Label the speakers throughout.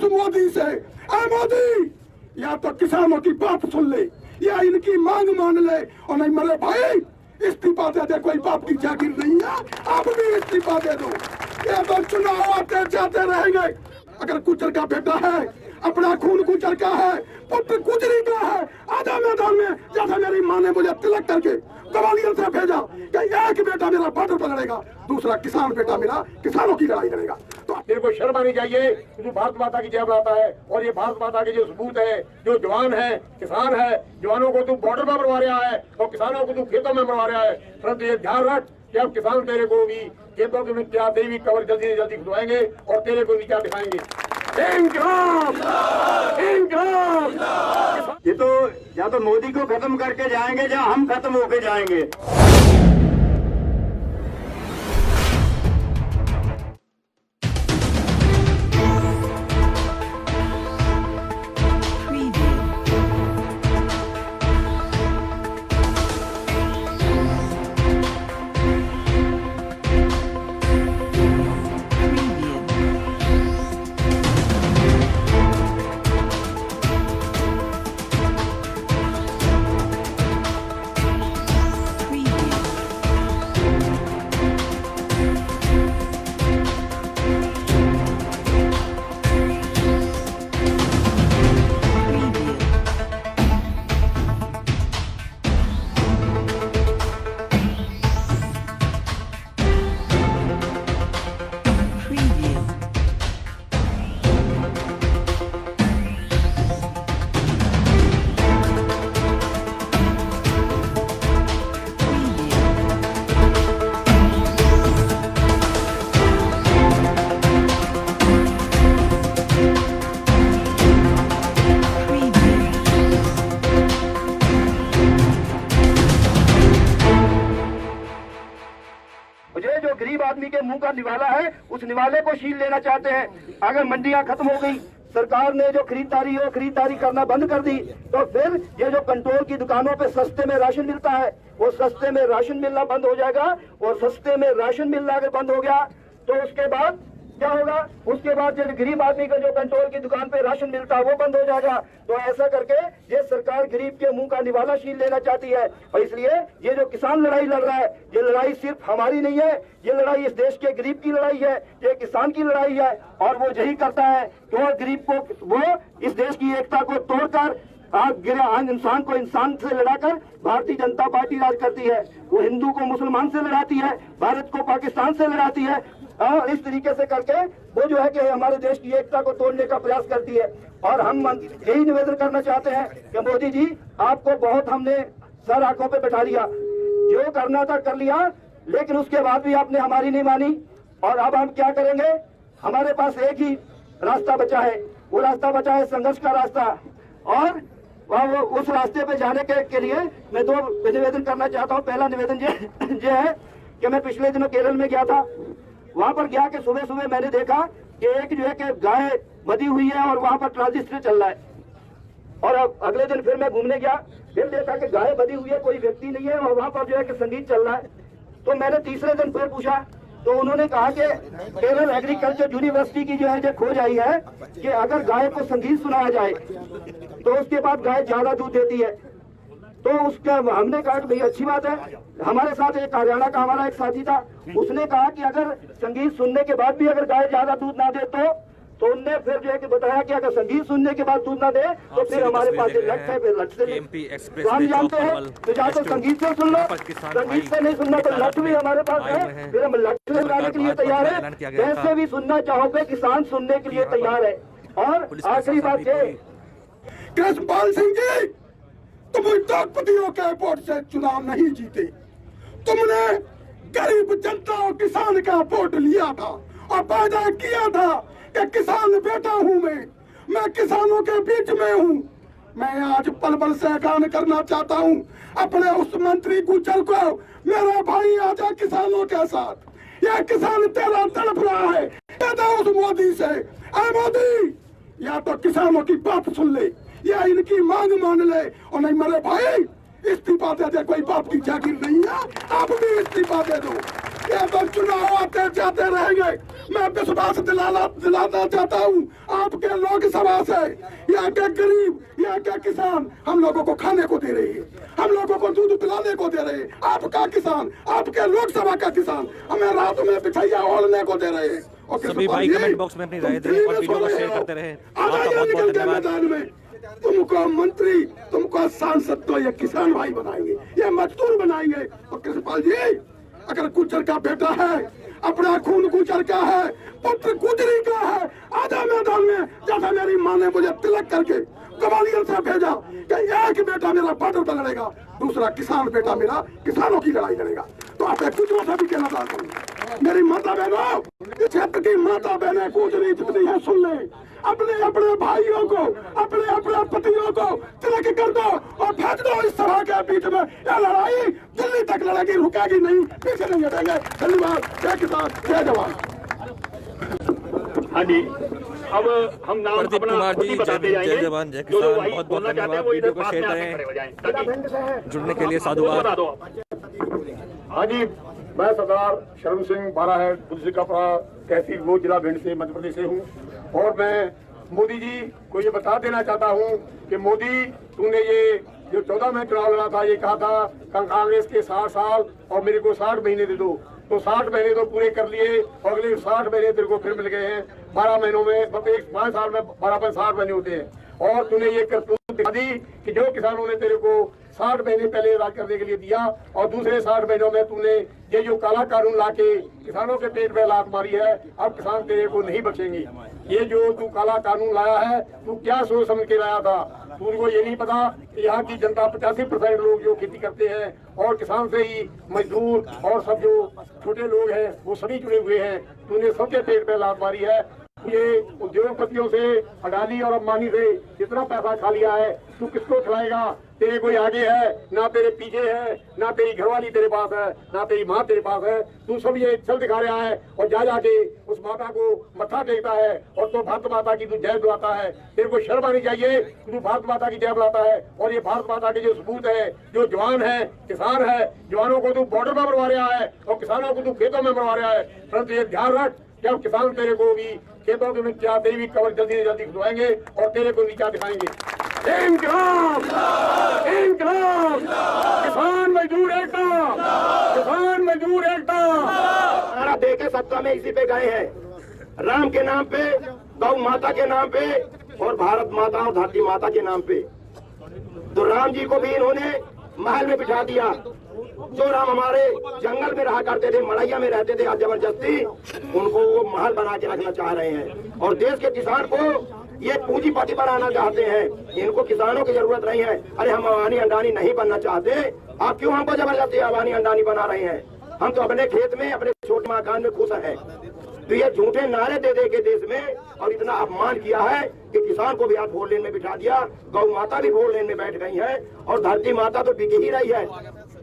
Speaker 1: उस मोदी से, ऐ मोदी या तो किसानों की बात सुन ले या इनकी मांग मान ले, और नहीं मरे भाई इस्तीफा दे दे, कोई बाप की जागीर नहीं है, आप भी इस्तीफा दे दो। ये तो चुनाव आते जाते रहेंगे। अगर गुजर का बेटा है, अपना खून गुजर का है, पुत्र गुजरी का है, आजा मैदान में। जैसे मेरी माँ ने मुझे तिलक करके ग्वालियर से भेजा कि एक बेटा मेरा बॉर्डर पर लड़ेगा, दूसरा किसान बेटा मेरा किसानों की लड़ाई लड़ेगा। तो
Speaker 2: तेरे को शर्म आनी चाहिए जो भारत माता की जय बुलाता है। और ये भारत माता के जो सबूत है, जो जवान है, किसान है, जवानों को तू बॉर्डर पर मरवा रहा है और किसानों को तू खेतों में मरवा रहा है। परंतु ये ध्यान रख कि अब किसान तेरे को भी खेतों के में क्या देवी कवर जल्दी से जल्दी खुदवाएंगे और तेरे को नीचा दिखाएंगे।
Speaker 3: ये तो या तो मोदी को खत्म करके जाएंगे या हम खत्म होके जाएंगे। जो गरीब आदमी के मुंह का निवाला है, उस निवाले को छीन लेना चाहते हैं। अगर मंडियां खत्म हो गई, सरकार ने जो खरीदारी करना बंद कर दी, तो फिर ये जो कंट्रोल की दुकानों पे सस्ते में राशन मिलता है, वो सस्ते में राशन मिलना बंद हो जाएगा। और सस्ते में राशन मिलना अगर बंद हो गया तो उसके बाद क्या होगा? उसके बाद जो गरीब आदमी का जो कंट्रोल की दुकान पे राशन मिलता है वो बंद हो जाएगा। तो ऐसा करके ये सरकार गरीब के मुंह का निवाला छीन लेना चाहती है। और इसलिए ये जो किसान लड़ाई लड़ रहा है, ये लड़ाई सिर्फ हमारी नहीं है, ये लड़ाई इस देश के गरीब की लड़ाई है, ये किसान की लड़ाई है। और वो यही करता है कि वो गरीब को, वो इस देश की एकता को तोड़कर इंसान को इंसान से लड़ाकर भारतीय जनता पार्टी राज करती है। वो हिंदू को मुसलमान से लड़ाती है, भारत को पाकिस्तान से लड़ाती है। और इस तरीके से करके वो जो है कि हमारे देश की एकता को तोड़ने का प्रयास करती है। और हम यही निवेदन करना चाहते हैं कि मोदी जी, आपको बहुत हमने सर आंखों पे बैठा लिया, जो करना था कर लिया, लेकिन उसके बाद भी आपने हमारी नहीं मानी। और अब हम क्या करेंगे? हमारे पास एक ही रास्ता बचा है, वो रास्ता बचा है संघर्ष का रास्ता। और उस रास्ते पे जाने के लिए मैं दो निवेदन करना चाहता हूँ। पहला निवेदन ये है कि मैं पिछले दिनों केरल में गया था। वहाँ पर गया कि सुबह सुबह मैंने देखा कि एक जो है कि गाय बधी हुई है और वहाँ पर ट्रांजिस्टर चल रहा है। और अब अगले दिन फिर मैं घूमने गया, फिर देखा कि गाय बधी हुई है, कोई व्यक्ति नहीं है, और वहाँ पर जो है कि संगीत चल रहा है। तो मैंने तीसरे दिन फिर पूछा, तो उन्होंने कहा कि केरल एग्रीकल्चर यूनिवर्सिटी की जो है जो खोज आई है कि अगर गाय को संगीत सुनाया जाए तो उसके बाद गाय ज्यादा दूध देती है। तो उसका हमने कहा कि भाई अच्छी बात है। हमारे साथ एक हरियाणा का हमारा एक साथी था, उसने कहा कि अगर संगीत सुनने के बाद भी अगर गाय ज्यादा दूध ना दे तो उनने फिर जो है कि बताया कि अगर संगीत सुनने के बाद दूध ना दे तो फिर हमारे पास लट है, फिर लट से हम जानते हैं। तो या तो संगीत से सुन लो, संगीत से नहीं सुनना तो लट भी हमारे पास है, फिर हम लट से लगाने के लिए तैयार है। कैसे भी सुनना चाहोगे, किसान सुनने के लिए तैयार है। और आखिरी बात ये,
Speaker 1: कृष्णपाल सिंह जी, तुम उद्योगपतियों के वोट से चुनाव नहीं जीते, तुमने गरीब जनता और किसान का वोट लिया था और वादा किया था कि किसान बेटा हूँ मैं किसानों के बीच में हूँ। मैं आज पल पल से आगाह करना चाहता हूँ अपने उस मंत्री गुज्जर को, मेरा भाई आजा किसानों के साथ। यह किसान तेरा तड़प रहा है, कहता उस मोदी से, ऐ मोदी या तो किसानों की बात सुन ले या इनकी मांग मान ले, और नहीं मरे भाई इस्तीफा दे दे, कोई बाप की जागीर नहीं है, आप भी इस्तीफा दे दो। ये तो चुनाव आते जाते रहेंगे। मैं विश्वास दिलाना चाहता हूँ आपके लोकसभा से, यहाँ के गरीब, यहाँ के किसान हम लोगों को खाने को दे रहे हैं, हम लोगों को दूध पिलाने को दे रहे हैं। आपका किसान, आपके लोकसभा का किसान हमें रात में बिछैया ओढ़ने को दे रहे हैं। और
Speaker 4: सभी भाई कमेंट बॉक्स में अपनी राय दें और वीडियो को शेयर करते रहे। आपका बहुत बहुत धन्यवाद।
Speaker 1: मैदान में तुमको मंत्री, तुमको सांसद तो ये किसान भाई बनाएंगे, ये मजदूर बनाएंगे। और कृष्णपाल जी, अगर गुजर का बेटा है, अपना खून गुजर का है, पुत्र गुजरी का है, आधा मैदान में जैसा मेरी माँ ने मुझे तिलक करके ग्वालियर से भेजा कि एक बेटा मेरा बॉर्डर पर लड़ेगा, दूसरा किसान बेटा मेरा किसानों की लड़ाई लड़ेगा। तो आप एक गुजरों से भी कहना चाहता हूँ, मेरी माता बहनों, क्षेत्र की माता बहनें गुजरी जितनी है सुन ले, अपने अपने भाइयों को, अपने अपने पतियों को तिलक कर दो और भेज दो इस सभा के बीच में। यह लड़ाई दिल्ली तक लड़ेगी, रुकेगी नहीं, पीछे नहीं हटेंगे। धन्यवाद। जय किसान, जय जवान।
Speaker 2: हाँ जी, अब हम नाम
Speaker 4: प्रदीप
Speaker 2: अपना
Speaker 4: कुमार
Speaker 2: खुद ही
Speaker 4: जी,
Speaker 2: बताते जाएंगे।
Speaker 4: जय जवान जय
Speaker 2: जो
Speaker 4: किसान,
Speaker 2: भाई
Speaker 4: बहुत बहुत
Speaker 2: बोलना चाहते हैं
Speaker 4: धन्यवाद।
Speaker 2: वो
Speaker 4: वीडियो
Speaker 2: इधर
Speaker 4: को
Speaker 2: पास
Speaker 4: शेयर
Speaker 2: में आके
Speaker 4: करें।
Speaker 2: खड़े हो जाएं, ताकि
Speaker 4: जुड़ने के लिए
Speaker 2: बता
Speaker 4: साधुवाद।
Speaker 2: दो। हाँ जी, मैं सरदार शरण सिंह बारा है, तुलसी कपड़ा तहसील वो जिला भिंड से मध्य प्रदेश से हूँ। और मैं मोदी जी को ये बता देना चाहता हूँ कि मोदी, तूने ये जो 14 में चुनाव लड़ा था, ये कहा था कांग्रेस के 60 साल और मेरे को 60 महीने दे दो, तो 60 महीने तो पूरे कर लिए और अगले 60 महीने तेरे को फिर मिल गए हैं। 12 महीनों में, 5 साल में 12 महीने होते हैं। और तूने ये करतूत दिखा दी कि जो किसानों ने तेरे को 60 महीने पहले राज करने के लिए दिया और दूसरे 60 महीनों में तूने ये जो काला कानून लाके किसानों के पेट में लात मारी है, अब किसान तेरे को नहीं बचेंगे। ये जो तू काला कानून लाया है, तू क्या सोच समझ के लाया था? तुमको ये नहीं पता कि यहाँ की जनता 85% लोग जो खेती करते हैं और किसान से ही मजदूर और सब जो छोटे लोग हैं वो सभी जुड़े हुए हैं। तूने सबके पेट पे लात मारी है। ये उद्योगपतियों से, अडानी और अंबानी से जितना पैसा खा लिया है, तू किसको खिलाएगा? तेरे कोई आगे है ना, तेरे पीछे है ना, तेरी घरवाली तेरे पास है ना, तेरी माँ तेरे पास है। तू सब ये चल दिखा रहा है और जा जाके उस माता को मत्था टेकता है और तो भारत माता की तू जय बुलाता है। तेरे को शर्म आनी चाहिए, तू भारत माता की जय बुलाता है। और ये भारत माता के जो सबूत है, जो जवान है, किसान है, जवानों को तू बॉर्डर पर मरवा रहा है और किसानों को तू खेतों में मरवा रहा है। परंतु ये ध्यान रख, जब किसान तेरे को भी खेतों के में क्या, तेरी भी कवर जल्दी से जल्दी खुदवाएंगे और तेरे को नीचा दिखाएंगे। इंकलाब, इंकलाब, किसान मजदूर एकता, किसान मजदूर एकता।
Speaker 3: नारा देके सत्ता में इसी पे गए हैं, राम के नाम पे, गौ माता के नाम पे और भारत माता और धरती माता के नाम पे। तो राम जी को भी इन्होंने महल में बिठा दिया। जो राम हमारे जंगल में रहा करते थे, मड़ैया में रहते थे, आज जबरदस्ती उनको वो महल बना के रखना चाह रहे हैं। और देश के किसान को ये पूंजीपति बनाना चाहते हैं। इनको किसानों की जरूरत नहीं है। अरे हम अबानी अंडानी नहीं बनना चाहते, आप क्यों हमको जबरदस्ती अबानी अंडानी बना रहे हैं? हम तो अपने खेत में, अपने छोटे मकान में खुश हैं। तो ये झूठे नारे दे दे के देश में और इतना अपमान किया है कि किसान को भी आज वोट लेन में बिठा दिया, गौ माता भी वोट लेन में बैठ गई है और धरती माता तो बिक ही रही है।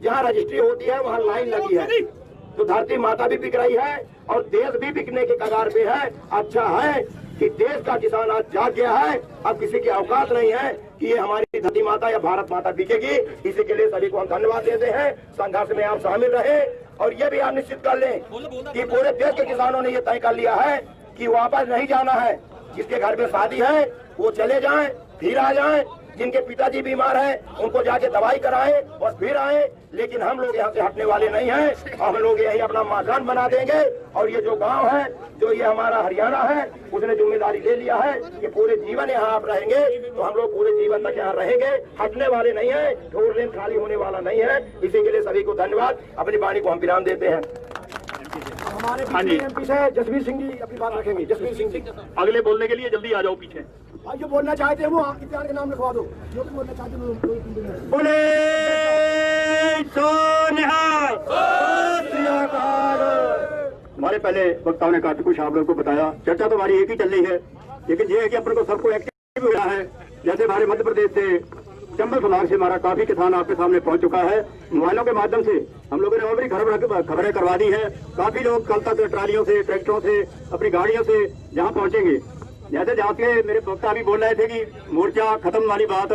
Speaker 3: जहाँ रजिस्ट्री होती है वहाँ लाइन लगी है, तो धरती माता भी बिक रही है और देश भी बिकने के कगार पे है। अच्छा है कि देश का किसान आज जाग गया है। अब किसी की औकात नहीं है कि ये हमारी धरती माता या भारत माता बिकेगी। इसी के लिए सभी को हम धन्यवाद देते हैं। संघर्ष में आप शामिल रहे और ये भी आप निश्चित कर लें कि पूरे देश के किसानों ने ये तय कर लिया है कि वापस नहीं जाना है। जिसके घर में शादी है वो चले जाएं, फिर आ जाएं। जिनके पिताजी बीमार हैं उनको जाके दवाई कराएं और फिर आए। लेकिन हम लोग यहाँ से हटने वाले नहीं हैं। हम लोग यही अपना मकान बना देंगे और ये जो गांव है, जो ये हमारा हरियाणा है, उसने जिम्मेदारी ले लिया है कि पूरे जीवन यहाँ आप रहेंगे। तो हम लोग पूरे जीवन तक यहाँ रहेंगे, हटने वाले नहीं है। ढोर लेन खाली होने वाला नहीं है। इसी के लिए सभी को धन्यवाद। अपनी वाणी को हम विराम देते हैं।
Speaker 5: हमारे
Speaker 2: हाँ जी।
Speaker 5: एमपी से जसवीर सिंह जी अपनी बात रखेंगे। जसवीर सिंह जी
Speaker 2: अगले बोलने के लिए जल्दी आ जाओ पीछे।
Speaker 5: जो बोलना चाहते हैं वो आपके प्यार के नाम लिखवा दो। जो भी बोलना चाहते हैं
Speaker 2: बोले सोनिहाल। हमारे पहले वक्ताओं ने काफी कुछ आप लोगों को बताया। चर्चा तो हमारी एक ही चल रही है, लेकिन ये है कि अपन को सबको एक्टिव हो रहा है। जैसे हमारे मध्य प्रदेश से, चंबल संभाग से हमारा काफी किसान आपके सामने पहुंच चुका है। मोबाइलों के माध्यम से हम लोगों ने और भी खबरें करवा दी है। काफी लोग कल तक ट्रालियों से, ट्रैक्टरों से, अपनी गाड़ियों से जहां पहुंचेंगे। जैसे जहाँ से मेरे वक्ता भी बोल रहे थे कि मोर्चा खत्म वाली बात,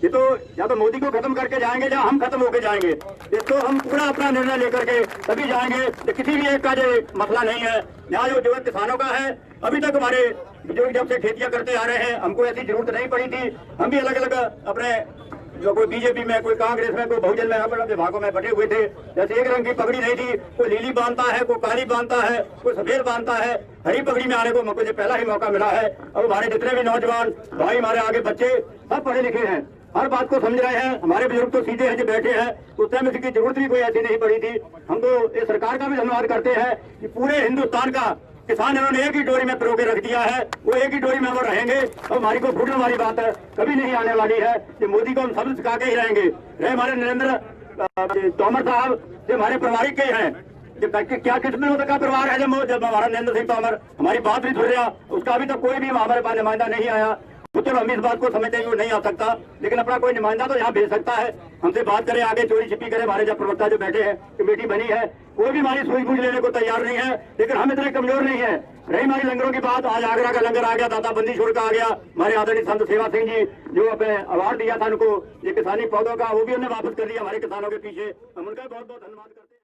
Speaker 3: ये तो या तो मोदी को खत्म करके जाएंगे या हम खत्म होके जाएंगे। इसको हम पूरा अपना निर्णय लेकर के तभी जाएंगे। ये किसी भी एक का जो मसला नहीं है। यहाँ जो किसानों का है, अभी तक हमारे बुजुर्ग जब से खेतियां करते आ रहे हैं, हमको ऐसी जरूरत नहीं पड़ी थी। हम भी अलग अलग अपने जो कोई बीजेपी में, कोई कांग्रेस में, कोई बहुजन में, अपने विभागों में बटे हुए थे। जैसे एक रंग की पगड़ी नहीं थी, कोई नीली बांधता है, कोई काली बांधता है, कोई सफेद बांधता है। हरी पगड़ी में आने को मुझे पहला ही मौका मिला है। अब हमारे जितने भी नौजवान भाई, हमारे आगे बच्चे सब पढ़े लिखे हैं, हर बात को समझ रहे हैं। हमारे बुजुर्ग तो सीधे हैं जो बैठे हैं, उस टाइम इसकी जरूरत भी कोई ऐसी नहीं पड़ी थी। हम तो इस सरकार का भी धन्यवाद करते हैं कि पूरे हिंदुस्तान का किसान इन्होंने एक ही डोरी में पिरो के रख दिया है। वो एक ही डोरी में वो रहेंगे। और हमारी को फूटने वाली बात है कभी नहीं आने वाली है कि मोदी को हम सब सिखा के ही रहेंगे। रहे हमारे नरेंद्र तोमर साहब, जो हमारे पारिवारिक के हैं, क्या कितने लोगों का परिवार है जब हमारा नरेंद्र सिंह तोमर हमारी बात भी सुन रहा, उसका अभी तक कोई भी हमारे पास नुमाइंदा नहीं आया। तो चलो हम इस बात को समझते हैं कि वो नहीं आ सकता, लेकिन अपना कोई नुमाइंदा तो यहाँ भेज सकता है, हमसे बात करे, आगे चोरी छिपी करे। हमारे जब प्रवक्ता जो बैठे हैं, कमेटी बनी है, कोई भी हमारी सूझबूझ लेने को तैयार नहीं है। लेकिन हम इतने कमजोर नहीं है। रही हमारी लंगरों की बात, आज आगरा का लंगर आ गया, दाता बंदी छोड़ का आ गया। हमारे आदरणीय संत सेवा सिंह जी जो अपने अवार्ड दिया था उनको, ये किसानी पौधों का, वो भी उन्होंने वापस कर दिया हमारे किसानों के पीछे। हम उनका बहुत बहुत धन्यवाद करते हैं।